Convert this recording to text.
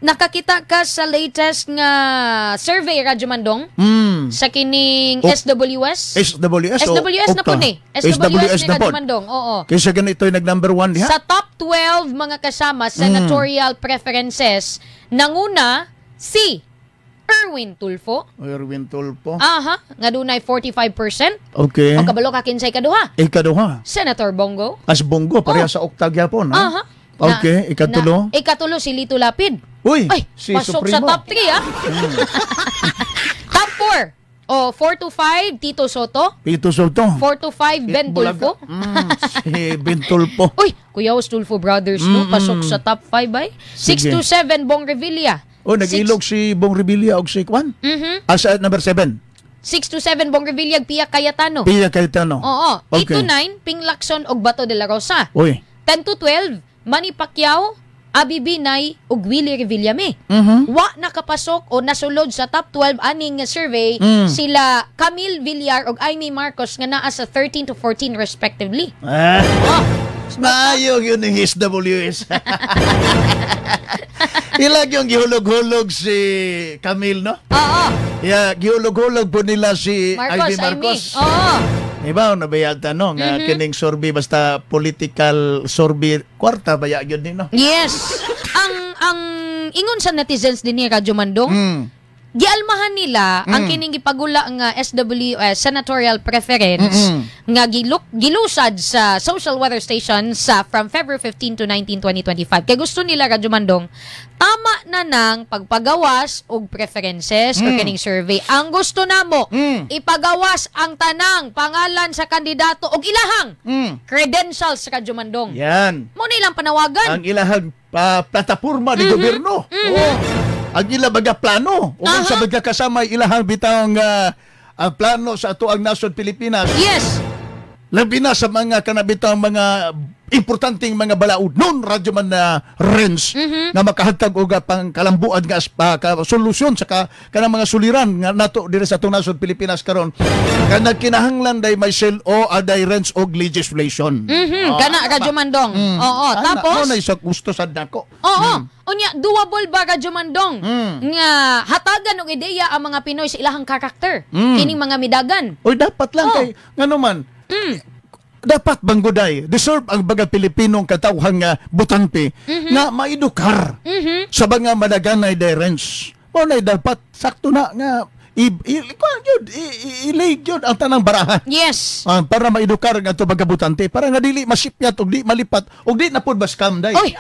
nakakita ka sa latest nga survey, Radyo Mandong? Sa kining SWS? SWS na po ni. SWS ni Radyo Mandong. Oo. Kaysa ganito yung nag-number 1 diha? Sa top 12 mga kasama, senatorial preferences, nanguna si Erwin Tulfo. Erwin Tulfo. Aha, nga dunay 45%. Okay. O kabalo ka kinsay ikaduha. Ikaduha. Senator Bongo. As Bongo, pareha sa oktag yapon, ha? Aha. Okay, ikatulo. Ikatulo si Lito Lapid. Uy, ay, si pasok Supremo. sa top 3, ha? Top 4. 4 to 5, Tito Soto. 4 to 5, Ben Tulfo. Si Ben Tulfo. Uy, Kuya Os Tulfo Brothers, no? Pasok sa top 5, ay. 6 to 7, Bong Revilla. Nag-ilog si Bong Revilla og si Kwan? Asa number 7. 6 to 7, Bong Revilla, Pia Cayetano. Pia Cayetano. Oo. 8 Okay. to 9, Ping Lacson og Bato de la Rosa. Uy. 10 to 12, Manny Pacquiao, Abi Binay ug Willie Revillame. Wa nakapasok o nasulod sa top 12 aning survey sila Camille Villar ug Amy Marcos nga naa sa 13 to 14 respectively. Maayong yun ng SWS. Ilag yung gihulog-hulog si Camille, no? Oo. Yeah, gihulog-hulog po nila si Ivy Marcos. Amy. Oo. Diba, nabayata, no? Nga kining sorbi, basta political sorbi, kwarta, baya yun din, no? Yes. Ang ingon sa netizens din ni Radyo Mandong, gialmahan nila ang kining gipagula nga SWS senatorial preference nga gilusad sa social weather station sa from February 15 to 19, 2025. Kaya gusto nila, Radyo Mandong, tama na nang pagpagawas og preferences o kining survey. Ang gusto namo, ipagawas ang tanang pangalan sa kandidato og ilahang credentials sa Radyo Mandong. Yan. Mo na ilang panawagan. Ang ilahang plataporma ni gobyerno. Ang ila baga plano. O kung sa baga kasama ilahang bitang ang plano sa ato ang nasod Pilipinas. Yes. Labi na sa mga kanabitang mga importanteng mga balaod non radyo man na rents nga makahatag og pang kalambuan nga solusyon sa kanang mga suliran nga nato diri sa atong nasod Pilipinas karon kana kinahanglan day may sel o aday rents og legislation. Kana Radyo Mandong. Oo, tapos ano na isa gusto sad nako. Oo. Unya doable ba Radyo Mandong nga hatagan og ideya ang mga Pinoy sa ilahang karakter kining mga midagan. Oy dapat lang kay ngano man. Dapat banggoday deserve ang baga Pilipinong katawhan nga butante nga maedukar sa mga madaganay direns. Mo na dapat sakto na nga ilig yun ang tanang barahan. Yes. Para maedukar nga ito baga butante para nga dili masipyat og di malipat og di na pud ba scam day. Oy.